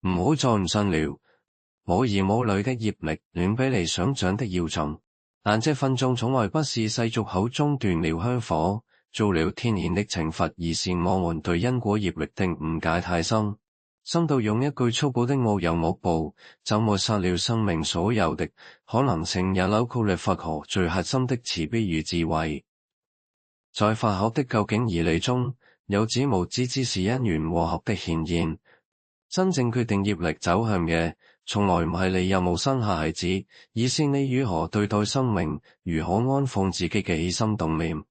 唔好再唔信了。冇兒冇女的業力遠比你想象的要重，但這份重從來不是世俗口中斷了香火，做了天然的懲罰，而是我們對因果業力的誤解太深，深到用一句粗暴的無有惡報就抹殺了生命所有的可能性，也扭曲了佛學最核心的慈悲與智慧。在佛學的究竟義理中，有子無子只是因緣和合的顯現，真正決定業力走向嘅，從來唔係你有冇生下孩子，而是你如何對待生命，如何安放自己嘅起心動念。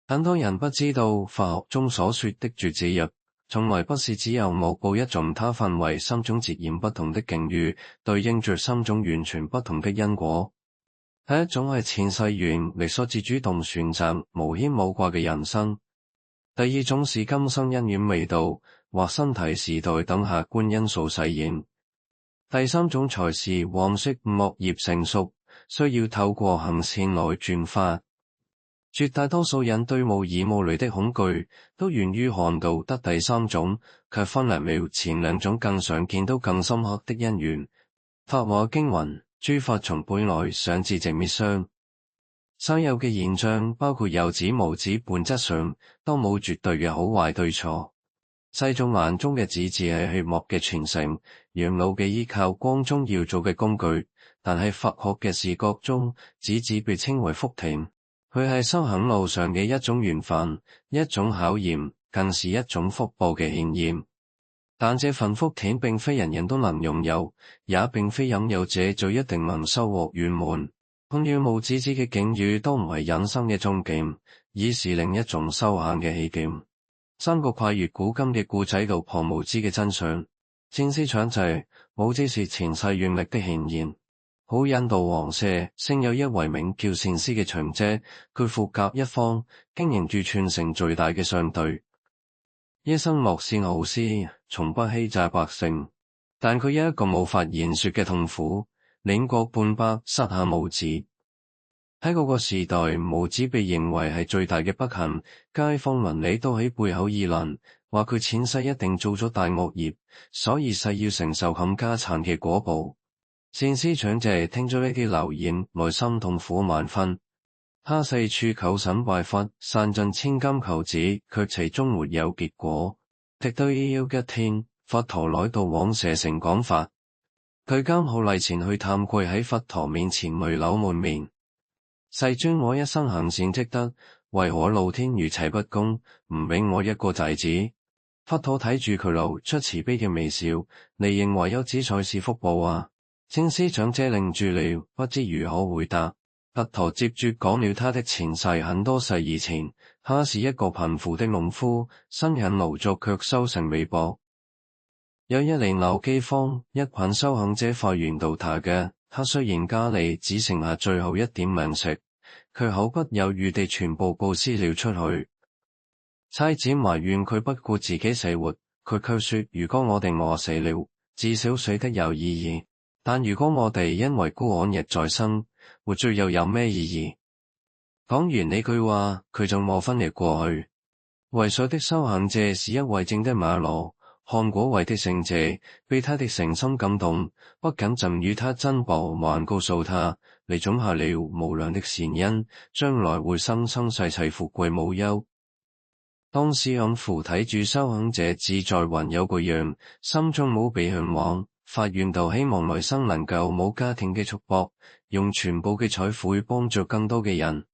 很多人不知道佛學中所說的絕子業，從來不是只有惡報一種，它分為三種截然不同的境遇，對應着三種完全不同的因果。第一種係前世緣力所致主動選擇無牽無掛嘅人生，第二種是今生因緣未到或身體時代等客觀因素使然，第三種才是黃色惡業成熟，需要透過行善來轉化。絕大多數人對無兒無女的恐懼都源於看到得第三種，卻忽略了前兩種更常見到更深刻的因緣。法華經云：諸法從本來想自寂滅相，所有嘅現象包括有子無子，本質上都冇絕對嘅好壞對錯。世俗眼中嘅子只係血脈嘅傳承，養老嘅依靠，光宗耀祖嘅工具，但喺佛學嘅視覺中，子被稱為福田，佢係修行路上嘅一種緣分，一種考驗，更是一種福報嘅顯現。但這份福田並非人人都能擁有，也並非擁有者就一定能收穫圓滿。空與無子嘅境遇都唔係人生嘅終點，而是另一種修行嘅起點。三個跨越古今嘅故仔道破無子嘅真相。先思長者，無子是前世願力的顯現。好印度王舍聖有一位名叫善思嘅長者，佢富甲一方，經營住全城最大嘅商隊，一生樂善好施，從不欺詐百姓。但佢有一個無法言說嘅痛苦，年過半百，膝下無子。喺嗰個時代，無子被認為係最大嘅不幸，街坊鄰里都喺背後議論，話佢前世一定做咗大惡業，所以誓要承受冚家產嘅果報。善思長者聽咗呢啲流言，內心痛苦萬分。他四處求神拜佛，散盡千金求子，卻始終沒有結果。直到有一天，佛陀來到王舍城講法，佢剛好嚟前去探佢，喺佛陀面前淚流滿面。世尊，我一生行善積德，為何老天如此不公，唔俾我一個仔子？佛陀睇住佢露出慈悲嘅微笑，你認為有子才是福報啊？善思長者愣住了，不知如何回答。佛陀接住講了他的前世，很多世以前，他是一個貧苦的農夫，辛勤勞作卻收成微薄。有一年鬧饑荒，一群修行者發願到他嘅。他雖然家裏只剩下最後一點糧食，卻毫不猶豫地全部布施了出去。妻子埋怨佢不顧自己死活，佢卻說：如果我哋餓死了，至少死得有意義；但如果我哋因為孤安逸在生，活着又有咩意義？講完呢句話，佢就臥昏了過去。為所的修行者是一位正的馬羅。看果位的聖者被他的誠心感動，不僅贈予他珍寶，還告訴他：你種下了無量的善因，將來會生生世世富貴無憂。當時暗父睇住修行者自在雲遊個樣，心中無比向往，發願道希望來生能夠冇家庭嘅束縛，用全部嘅財富去幫助更多嘅人。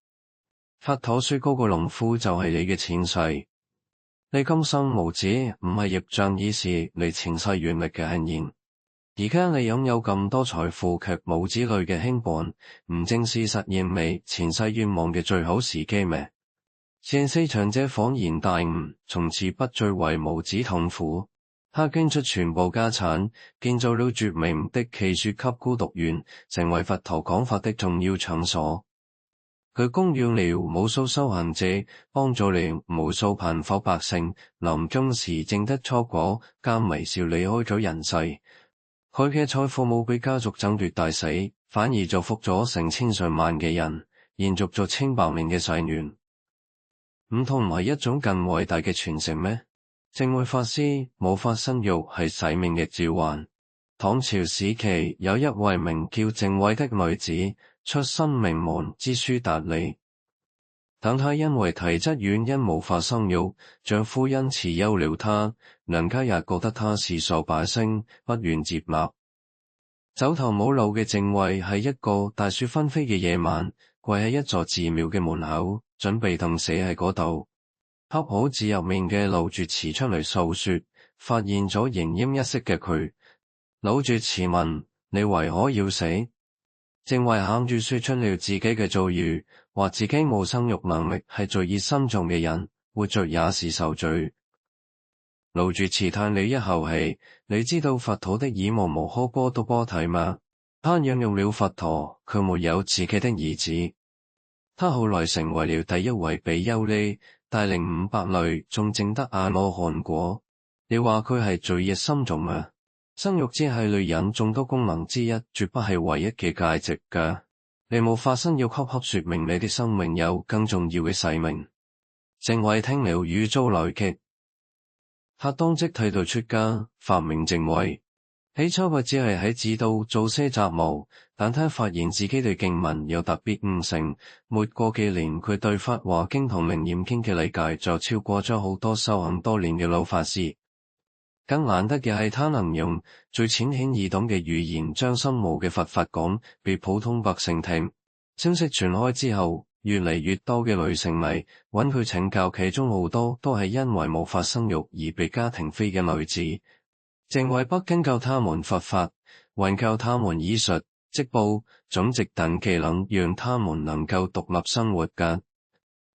佛陀說：嗰個農夫就係你嘅前世。你今生無子唔係業障，而是你前世願力嘅顯現。而家你擁有咁多財富卻冇子女嘅輕薄，唔正是實現你前世願望嘅最好時機咩？善思長者恍然大悟，從此不再為無子痛苦。他捐出全部家產，建造了絕名的祇樹給孤獨園，成為佛陀講法的重要場所。佢供養了無數修行者，幫助了無數貧苦百姓。臨終時證得初果，間微笑離開咗人世。佢嘅財富冇被家族爭奪大死，反而祝福咗成千上萬嘅人，延續咗千百年嘅誓願。唔通唔係一種更偉大嘅傳承咩？證會法師無法生育係使命嘅召喚。唐朝時期有一位名叫鄭惠的女子，出身名門之書達理，但她因為體質原因無法生育，丈夫因此休了她，娘家也覺得她是傻百姓，不願接納。走投無路嘅鄭惠喺一個大雪紛飛嘅夜晚，跪喺一座寺廟嘅門口，準備等死喺嗰度。恰好寺入面嘅老住持出嚟掃雪，發現咗奄奄一息嘅佢。老住持問：你為何要死？鄭惠喊住說出了自己嘅遭遇，話自己冇生育能力，係罪孽深重嘅人，活着也是受罪。老住持嘆了一口氣：你知道佛陀的爾摩摩訶波多波提嗎？他養育了佛陀，卻沒有自己的兒子。他後來成為了第一位比丘尼，帶領500女，仲證得阿羅漢果。你話佢係罪孽深重嗎？生育只係女人眾多功能之一，絕不係唯一嘅價值㗎。你冇發生要恰恰說明你的生命有更重要嘅使命。鄭惠聽了語遭雷擊，他當即剃度出家，法名鄭惠。起初佢只係喺寺度做些雜務，但他發現自己對經文有特別悟性。沒過幾年，佢對法華經同楞嚴經嘅理解就超過咗好多修行多年嘅老法師。更難得嘅係，他能用最淺顯易懂嘅語言將深奧嘅佛法講俾普通百姓聽。消息傳開之後，越嚟越多嘅女性嚟揾佢請教，其中好多都係因為無法生育而被家庭飛嘅女子。鄭惠不僅教他們佛法，還教他們醫術、織布、種植等技能，讓他們能夠獨立生活㗎。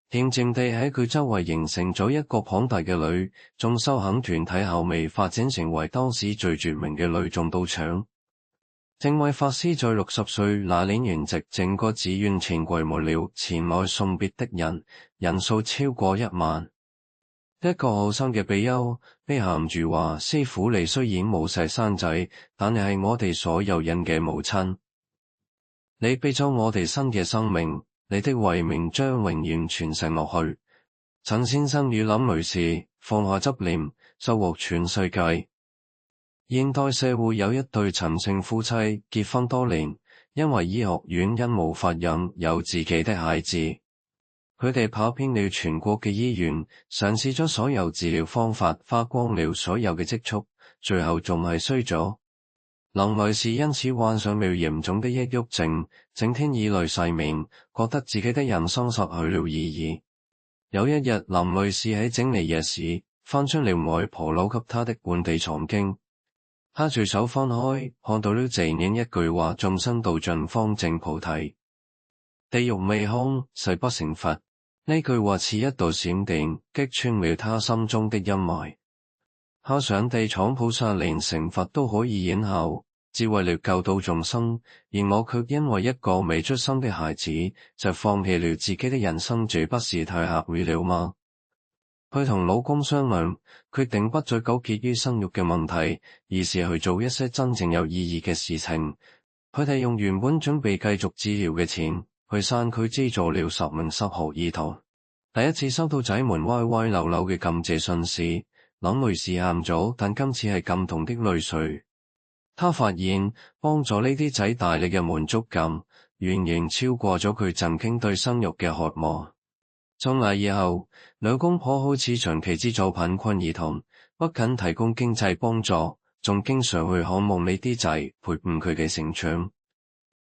漸漸地喺佢周圍形成咗一個龐大嘅女眾修行團體，後尾發展成為當時最著名嘅女眾道場。鄭惠法師在60歲那年圓寂，整個寺院前跪滿了前來送別的人數超過1萬。一個後生嘅比丘悲喊住話：師父，你雖然冇石生仔，但你係我哋所有人嘅母親，你俾咗我哋新嘅生命。你的慧命將永遠傳承落去。陳先生與林女士放下執念，收穫全世界。現代社會有一對陳姓夫妻結婚多年，因為醫學院因無法孕有自己的孩子，佢哋跑遍了全國嘅醫院，嘗試咗所有治療方法，花光了所有嘅積蓄，最後仲係衰咗。林女士因此患上了嚴重的抑鬱症，整天以淚洗面，覺得自己的人生失去了意義。有一日，林女士喺整理軼事，翻出了外婆留給她的本地藏經，她隨手翻開，看到了字念一句話：眾生度盡方證菩提，地獄未空，誓不成佛。呢句話似一道閃電，擊穿了她心中的陰霾。他上地藏菩薩連成佛都可以演孝，只為了救度眾生，而我卻因為一個未出生的孩子就放棄了自己的人生，這不是太下雨了嗎？佢同老公商量，決定不再糾結於生育嘅問題，而是去做一些真正有意義嘅事情。佢哋用原本準備繼續治療嘅錢，去山區資助了10名失學兒童。第一次收到仔們歪歪扭扭嘅感謝信時，林女士喊咗，但今次係感動的淚水。她發現幫助呢啲仔帶嚟嘅滿足感，遠遠超過咗佢曾經對生育嘅渴望。從那以後，兩公婆開始長期資助貧困兒童，不僅提供經濟幫助，仲經常去看望呢啲仔，陪伴佢嘅成長。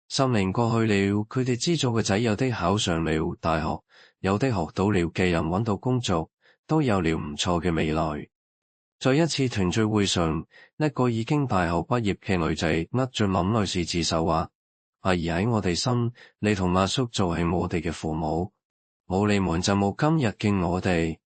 10年過去了，佢哋資助嘅仔有的考上了大學，有的學到了技能，揾到工作，都有了唔錯嘅未來。在一次團聚會上，一個已經大學畢業嘅女仔握住林女士自首話：阿姨喺我哋心，你同阿叔就係我哋嘅父母，冇你們就冇今日嘅我哋。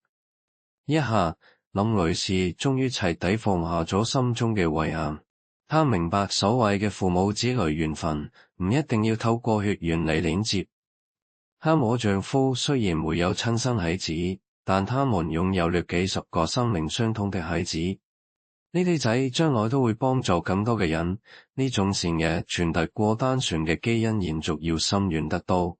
一下，林女士終於徹底放下咗心中嘅遺憾。她明白所謂嘅父母子女緣分，唔一定要透過血緣嚟連接。她和丈夫雖然沒有親生孩子，但他們擁有了幾十個生命相通的孩子，呢啲仔將來都會幫助更多嘅人。呢種善嘅傳遞過單純嘅基因延續要深遠得多。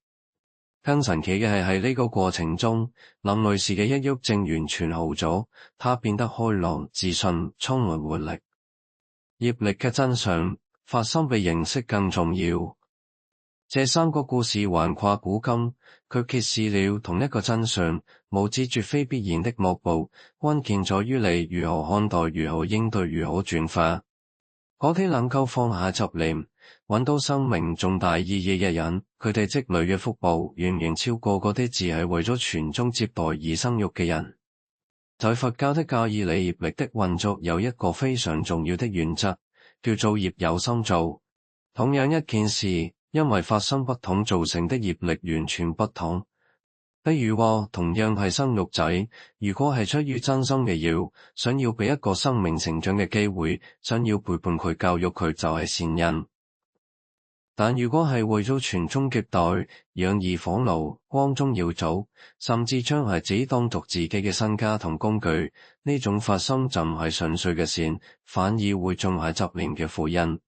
更神奇嘅係喺呢個過程中，林女士嘅抑鬱症完全好咗，她變得開朗、自信、充滿活力。業力嘅真相，發心比認識更重要。這三個故事橫跨古今，卻揭示了同一個真相：無知絕非必然的惡報，關鍵在於你如何看待、如何應對、如何轉化。嗰啲能夠放下執念，揾到生命重大意義嘅人，佢哋積累嘅福報遠遠超過嗰啲只係為咗傳宗接代而生育嘅人。在佛教的教義裏，業力的運作有一個非常重要的原則，叫做業有心造。同樣一件事，因為發生不同造成的業力完全不同。比如話，同樣係生育仔，如果係出於真心嘅想要俾一個生命成長嘅機會，想要陪伴佢、教育佢，就係善因。但如果係為咗傳宗接代、養兒防老、光宗耀祖，甚至將孩子當作自己嘅身家同工具，呢種發心就唔係純粹嘅善，反而會種下執念嘅苦因。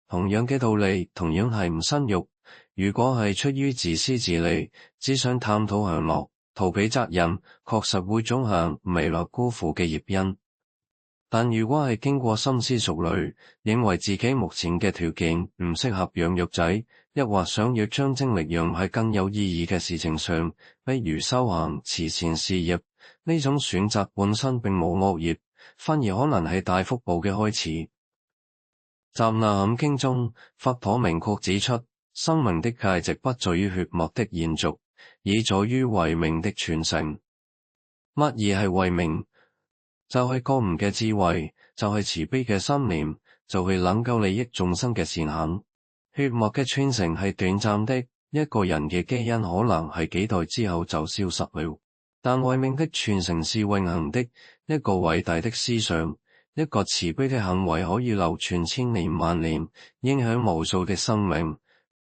同樣嘅道理，同樣係唔生育，如果係出於自私自利，只想探討享樂、逃避責任，確實會種下未來辜負嘅業因。但如果係經過深思熟慮，認為自己目前嘅條件唔適合養育仔，抑或想要將精力用喺更有意義嘅事情上，比如修行、慈善事業，呢種選擇本身並冇惡業，反而可能係大福報嘅開始。集那含經中，佛陀明確指出，生命的價值不在於血脈的延續，而在於慧命的傳承。乜嘢係慧命？就係覺悟嘅智慧，就係慈悲嘅心念，就係能夠利益眾生嘅善行。血脈嘅傳承係短暫的，一個人嘅基因可能係幾代之後就消失了，但慧命的傳承是永恆的。一個偉大的思想，一個慈悲的行為可以流傳千年萬年，影響無數的生命。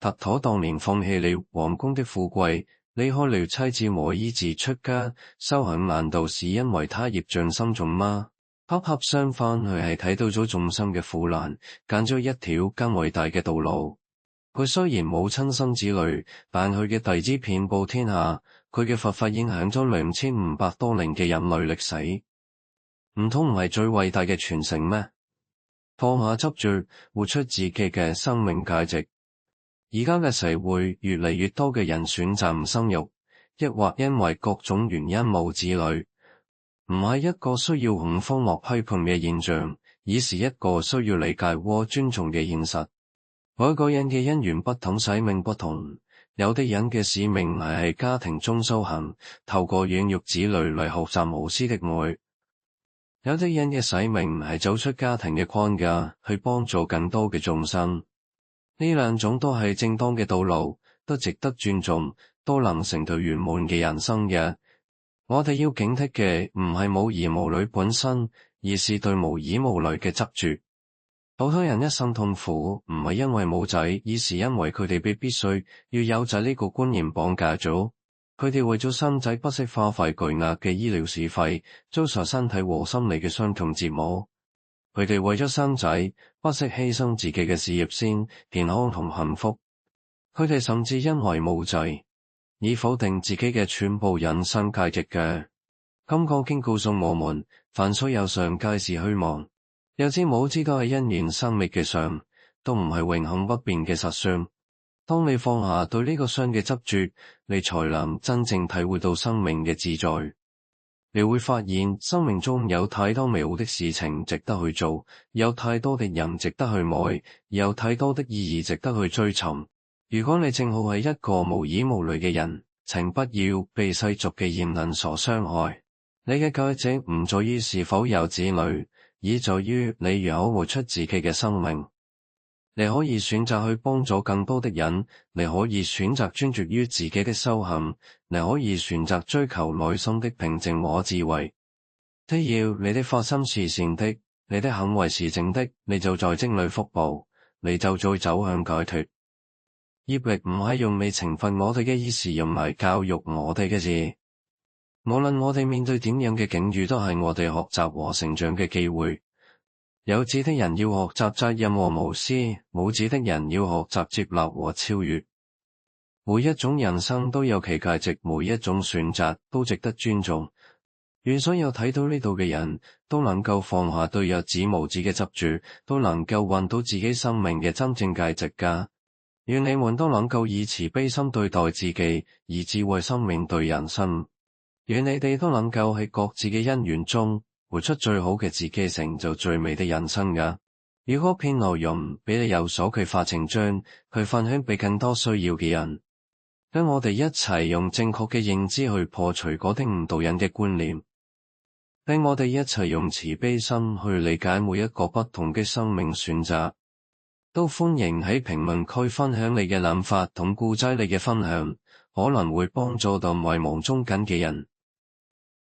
佛陀當年放棄了皇宮的富貴，離開了妻子和兒子出家修行，難道是因為他業障深重嗎？恰恰相反，佢係睇到咗眾生嘅苦難，揀咗一條更偉大嘅道路。佢雖然冇親生子女，但佢嘅弟子遍佈天下，佢嘅佛法影響咗2500多年嘅人類歷史。唔通唔係最偉大嘅傳承咩？放下執着，活出自己嘅生命價值。而家嘅社會越嚟越多嘅人選擇唔生育，抑或因為各種原因冇子女，唔係一個需要恐慌或批判嘅現象，而是一個需要理解和尊重嘅現實。每個人嘅因緣不同，使命不同，有啲人嘅使命係喺家庭中修行，透過養育子女嚟學習無私的愛；有啲人嘅使命係走出家庭嘅框架，去幫助更多嘅眾生。呢兩種都係正當嘅道路，都值得尊重，都能成就圓滿嘅人生嘅。我哋要警惕嘅唔係冇兒無女本身，而是對無兒無女嘅執着。好多人一生痛苦，唔係因為冇仔，而是因為佢哋被必須要有仔呢個觀念綁架咗。佢哋為咗生仔不惜花費巨額嘅醫療事費，遭受身體和心理嘅傷痛折磨。佢哋為咗生仔，不惜犧牲自己嘅事業先健康同幸福。佢哋甚至因為冇仔，以否定自己嘅全部人生價值嘅。金剛經告訴我們，凡所有相，皆是虛妄。有知冇知都係因緣生滅嘅相，都唔係永恆不變嘅實相。當你放下對呢個相嘅執着，你才能真正體會到生命嘅自在。你會發現生命中有太多美好的事情值得去做，有太多的人值得去愛，有太多的意義值得去追尋。如果你正好係一個無兒無女嘅人，請不要被世俗嘅言論所傷害。你嘅價值唔在於是否有子女，而在於你如何活出自己嘅生命。你可以選擇去幫助更多的人，你可以選擇專注於自己的修行，你可以選擇追求內心的平靜和智慧。只要你的發心是善的，你的行為是正的，你就在積累福報，你就在走向解脫。業力唔係用嚟懲罰我哋嘅，而是用嚟教育我哋嘅事。無論我哋面對點樣嘅境遇，都係我哋學習和成長嘅機會。有子的人要學習責任和無私，冇子的人要學習接納和超越。每一種人生都有其價值，每一種選擇都值得尊重。願所有睇到呢度嘅人都能夠放下對日子無止嘅執着，都能夠揾到自己生命嘅真正價值㗎。願你們都能夠以慈悲心對待自己，以智慧心面對人生。願你哋都能夠喺各自嘅因緣中活出最好嘅自己，成就最美的人生㗎。如果篇內容俾你有所啟發，請將佢分享俾更多需要嘅人。等我哋一齊用正確嘅認知去破除嗰啲誤導人嘅觀念。等我哋一齊用慈悲心去理解每一個不同嘅生命選擇。都歡迎喺評論區分享你嘅諗法同故仔，你嘅分享可能會幫助到迷茫中緊嘅人。